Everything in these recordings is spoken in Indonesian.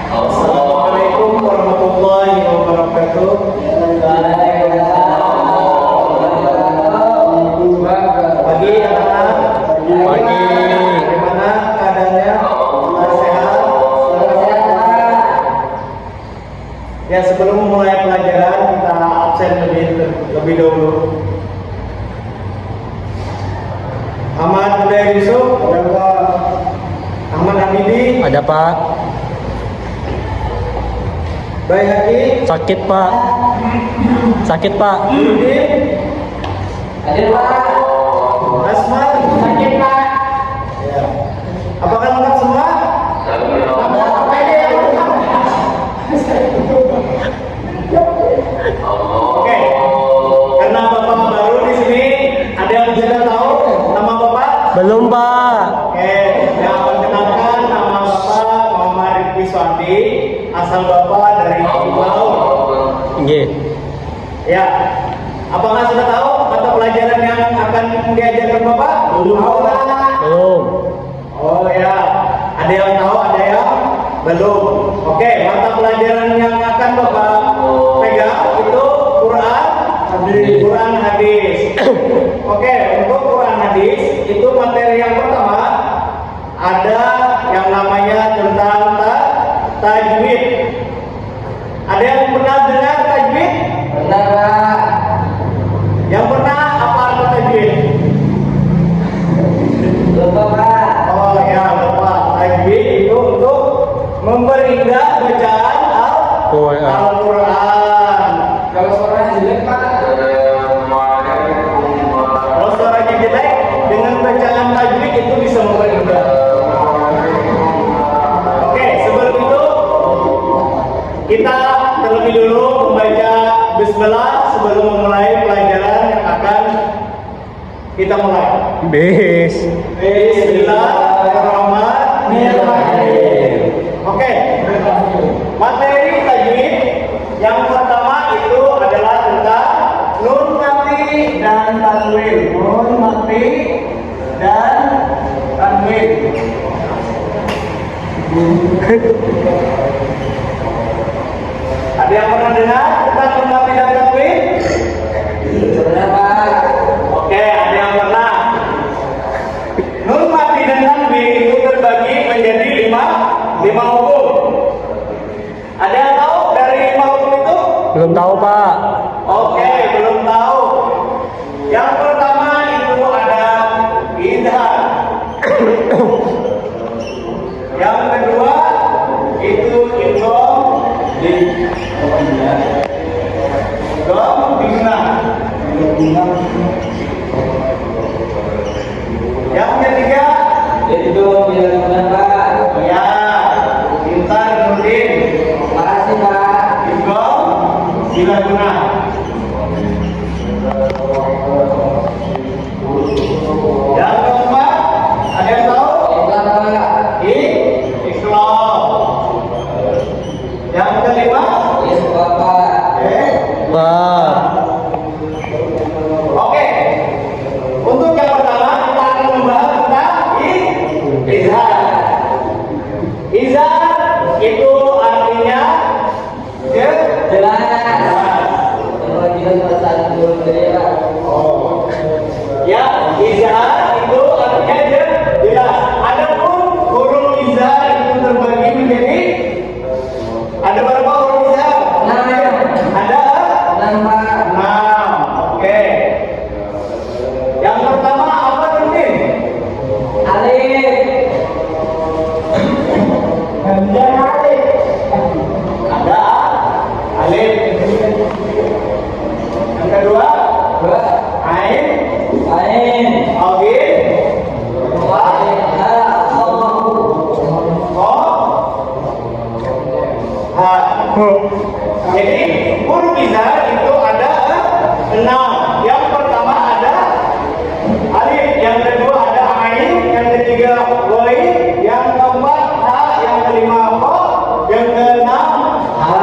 Assalamualaikum warahmatullahi wabarakatuh. Pagi anak-anak. Pagi. Bagaimana keadaannya? Sehat? Ya, sebelum memulai pelajaran kita absen lebih dahulu. Ahmad Budaya Yusuf, ada Pak. Ahmad Hamidi, Ada Pak. Bayhaqi, Sakit Pak. Sakit Pak. Nurdin, Hadir Pak. Asman, Sakit Pak. ya. Apakah lengkap semua? Oke. Karena Bapak baru di sini, ada yang sudah tahu nama Bapak? Belum Pak. Oke, yang akan kenalkan nama Bapak Muhammad Rifki Suwandi, asal Bapak dari Pulau. Nggih. Ya. Apakah sudah tahu mata pelajaran yang akan diajarkan Bapak? Belum. Belum. Oh ya, ada yang tahu, ada yang belum. Oke, mata pelajaran yang akan Bapak pegang itu Quran, Quran hadis. Oke, untuk Quran hadis itu materi yang pertama ada yang namanya tentang tajwid. Ada yang pernah dengar tajwid? Benar Pak. Yang pernah apa arti tajwid? Lupa Pak. Oh ya, Bapak, tajwid itu untuk memperindah bacaan Al-Quran. Kalau suaranya jelek Pak. Kalau suaranya jelek, dengan bacaan tajwid itu bisa memperindah. Oke, sebelum itu kita terlebih dulu membaca Bismillah sebelum memulai pelajaran yang akan kita mulai. Bis. Bismillahirrahmanirrahim. Oke, materi tajwid yang pertama itu adalah tentang nun mati dan tanwin. Nun mati dan tanwin. Ada yang pernah dengar tentang nun mati dan tanwin? Benar Pak. Oke, ada yang pernah. Nun mati dan tanwin itu terbagi menjadi lima hukum. Ada yang tahu dari 5 hukum itu? Belum tahu Pak. Oke, belum tahu. Yang pertama itu ada idhar. Yang kedua itu idgham biguna. Yang ketiga Itu tidak benar Pak. ya pintar Nurdin. Makasih Pak. Idgham bilaguna. Yang keempat ada yang tahu? Benar Pak. Ikhlas. Yang kelima Yes Bapak. Pak. Oke. Untuk yang pertama kita akan membahas tentang izhar. Izhar itu artinya Jelas. Pembagian perasaan dulu dari Pak. ya, izhar itu artinya jelas. Adapun huruf izhar itu terbagi menjadi ada berapa huruf izhar? Ada Benar Pak. 6. Oke. Yang pertama apa Nurdin? Alif. Ada alif. Yang kedua Dua. ain, Ain. alif, lam, ha. Jadi huruf izhar itu ada 6. Yang pertama ada alif, yang kedua ada ain, yang ketiga ghain, yang keempat ha, yang kelima kha, yang keenam ha.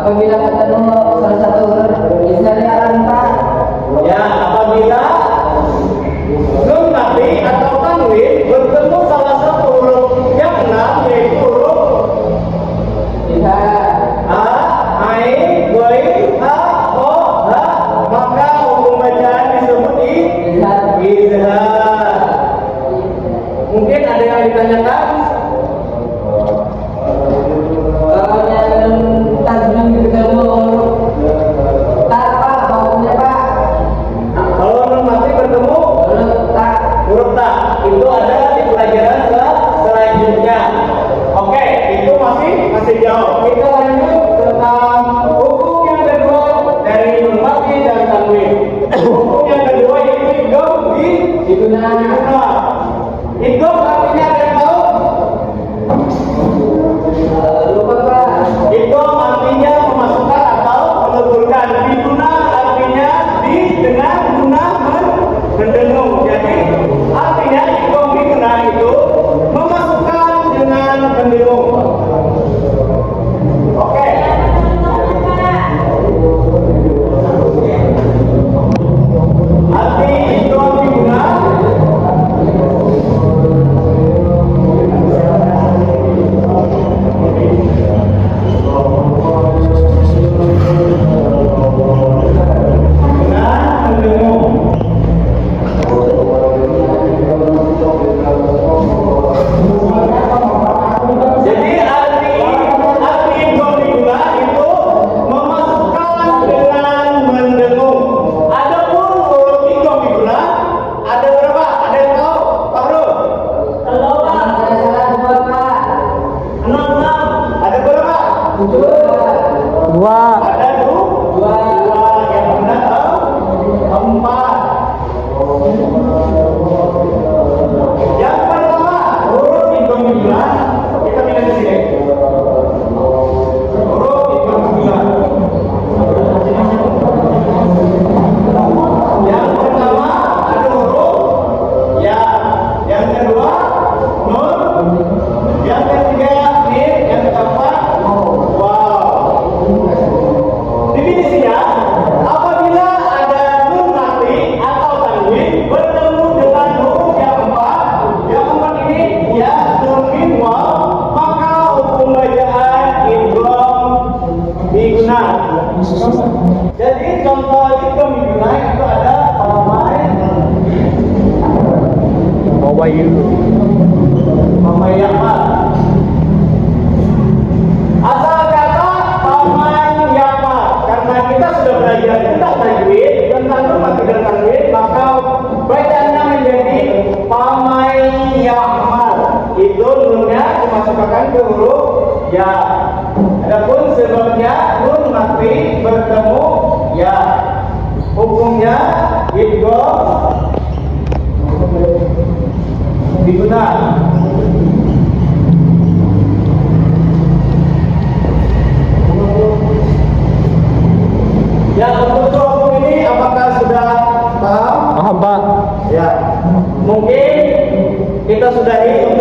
apabila ketemu salah satu huruf isyarat Pak. Ya, apabila nun mati atau tanwin bertemu salah satu huruf yang enam yaitu huruf Bisa. a, ain, ghain, ha, ho, ha, maka hukum bacaan disebut Bisa. izhar. Mungkin ada yang ditanyakan? Kalau yang tajwid ketemu huruf tak Pak, hukumnya Pak. Kalau nun mati bertemu Huruf tak. huruf ta, itu ada di pelajaran selanjutnya. Oke, itu masih jauh. Kita lanjut tentang hukum yang kedua dari nun mati dan tanwin. Hukum yang kedua yaitu idgham di Digunakan. guna. Idgham artinya ada yang tahu? Lupa Pak. Idgham artinya memasukkan atau menuturkan. Biguna artinya di dengan guna mendengung. Jadi artinya idgham biguna itu memasukkan dengan mendengung. Oke. Arti idgham biguna dengan mendengung. Jadi arti idgham biguna itu memasukkan dengan mendengung. Adapun huruf idgham biguna ada berapa? Ada yang tahu? Pak Bro? Kalau Pak, ada salah dua Pak. 6. Ada berapa? Dua. Dua. Ada dua. Yang benar tahu? 4. Yang pertama huruf idgham biguna. Kita pindah ke sini. Huruf idgham biguna. Yang pertama ada huruf ya. Yang kedua nun. Yang ketiga mim. Yang keempat wow. Definisinya, apabila ada nun mati atau tanwin bertemu dengan huruf yang keempat ini ya nun mim waw, maka hukum bacaan idgham biguna. Jadi contoh idgham biguna itu ada Pamai Yakmal. Asal kata Paman Yakmal, karena kita sudah belajar tentang tajwid, tentang nun mati dan tanwin, maka bacaannya menjadi Pamai Yakmal. Itu nunnya dimasukkan ke huruf ya. Adapun sebabnya nun mati bertemu ya. Hukumnya idgham biguna. Ya, untuk hukum ini apakah sudah paham? Paham Pak. Ya, mungkin kita sudahi